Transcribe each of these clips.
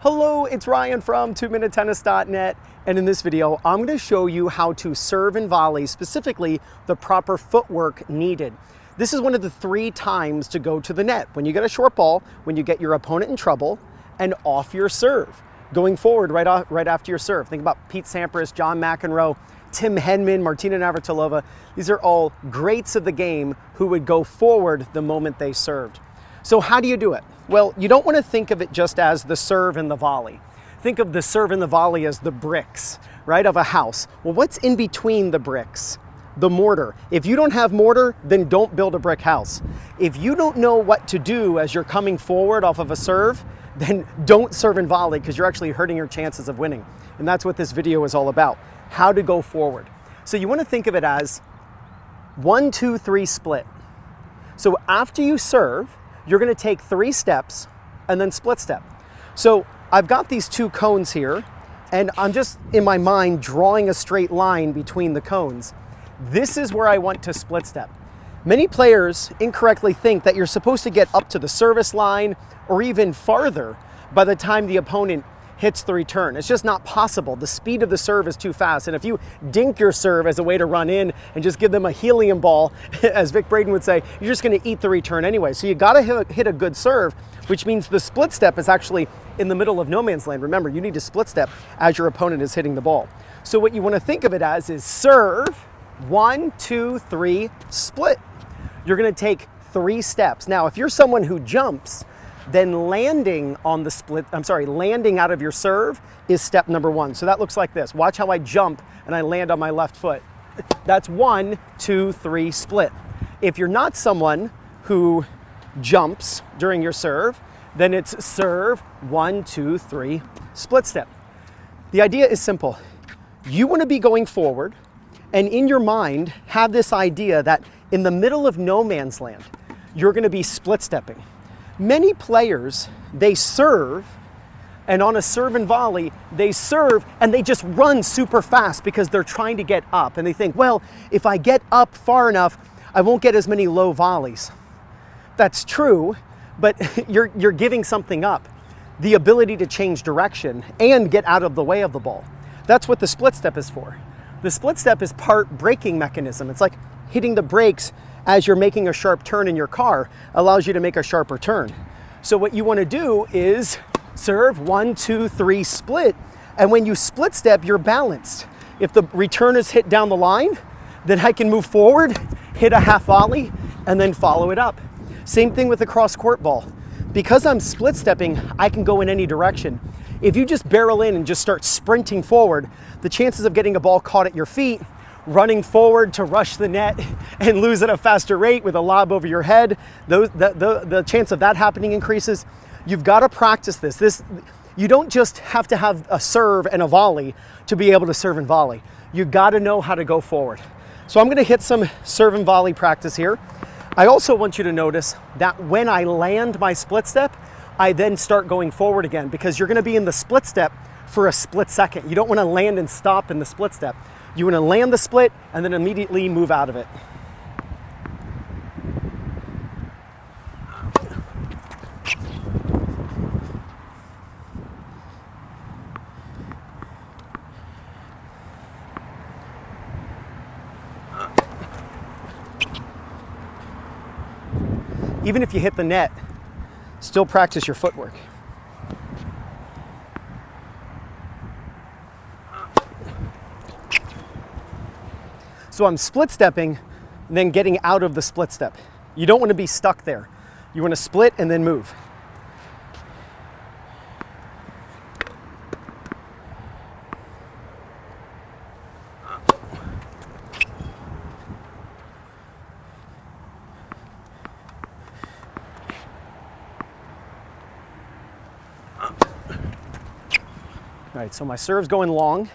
Hello, it's Ryan from 2minutetennis.net, and in this video, I'm going to show you how to serve and volley, specifically the proper footwork needed. This is one of the 3 times to go to the net. When you get a short ball, when you get your opponent in trouble, and off your serve. Going forward right after your serve. Think about Pete Sampras, John McEnroe, Tim Henman, Martina Navratilova. These are all greats of the game who would go forward the moment they served. So how do you do it? Well, you don't want to think of it just as the serve and the volley. Think of the serve and the volley as the bricks, right, of a house. Well, what's in between the bricks? The mortar. If you don't have mortar, then don't build a brick house. If you don't know what to do as you're coming forward off of a serve, then don't serve and volley because you're actually hurting your chances of winning. And that's what this video is all about, how to go forward. So you want to think of it as 1, 2, 3 split. So after you serve, you're going to take 3 steps and then split step. So I've got these 2 cones here, and I'm just in my mind drawing a straight line between the cones. This is where I want to split step. Many players incorrectly think that you're supposed to get up to the service line or even farther by the time the opponent hits the return. It's just not possible. The speed of the serve is too fast. And if you dink your serve as a way to run in and just give them a helium ball, as Vic Braden would say, you're just going to eat the return anyway. So you got to hit a good serve, which means the split step is actually in the middle of no man's land. Remember, you need to split step as your opponent is hitting the ball. So what you want to think of it as is serve, 1, 2, 3, split. You're going to take 3 steps. Now, if you're someone who jumps, then landing out of your serve is step number 1. So that looks like this. Watch how I jump and I land on my left foot. That's 1, 2, 3, split. If you're not someone who jumps during your serve, then it's serve, 1, 2, 3, split step. The idea is simple. You want to be going forward, and in your mind, have this idea that in the middle of no man's land, you're going to be split stepping. Many players, they serve, and on a serve and volley, they serve and they just run super fast because they're trying to get up. And they think, well, if I get up far enough, I won't get as many low volleys. That's true, but you're giving something up, the ability to change direction and get out of the way of the ball. That's what the split step is for. The split step is part braking mechanism. It's like hitting the brakes as you're making a sharp turn in your car, allows you to make a sharper turn. So what you want to do is serve, 1, 2, 3, split. And when you split step, you're balanced. If the return is hit down the line, then I can move forward, hit a half volley, and then follow it up. Same thing with the cross court ball. Because I'm split stepping, I can go in any direction. If you just barrel in and just start sprinting forward, the chances of getting a ball caught at your feet, running forward to rush the net and lose at a faster rate with a lob over your head, the chance of that happening increases. You've got to practice this. You don't just have to have a serve and a volley to be able to serve and volley. You got to know how to go forward. So I'm going to hit some serve and volley practice here. I also want you to notice that when I land my split step, I then start going forward again because you're going to be in the split step for a split second. You don't want to land and stop in the split step. You want to land the split and then immediately move out of it. Even if you hit the net, still practice your footwork. So I'm split stepping and then getting out of the split step. You don't want to be stuck there. You want to split and then move. All right, so my serve's going long,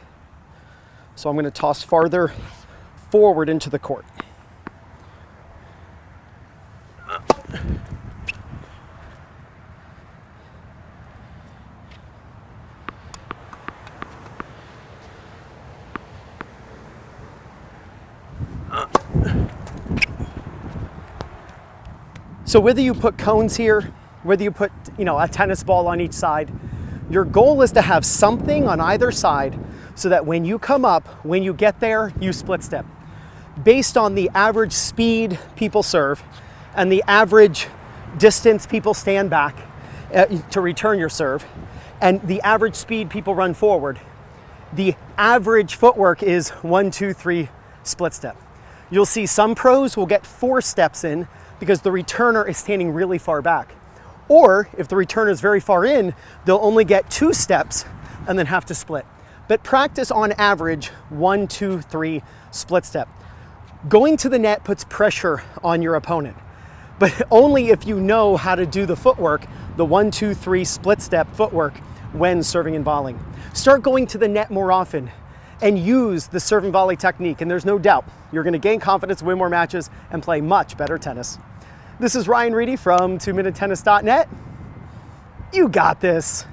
so I'm going to toss farther forward into the court. So whether you put cones here, whether you put, a tennis ball on each side, Your goal is to have something on either side so that when you come up, when you get there, you split step. Based on the average speed people serve and the average distance people stand back to return your serve, and the average speed people run forward, the average footwork is 1, 2, 3 split step. You'll see some pros will get 4 steps in because the returner is standing really far back. Or if the returner is very far in, they'll only get 2 steps and then have to split. But practice on average 1, 2, 3 split step. Going to the net puts pressure on your opponent, but only if you know how to do the footwork, the 1, 2, 3 split step footwork when serving and volleying. Start going to the net more often and use the serve and volley technique, and there's no doubt you're going to gain confidence, win more matches, and play much better tennis. This is Ryan Reedy from 2minutetennis.net. You got this.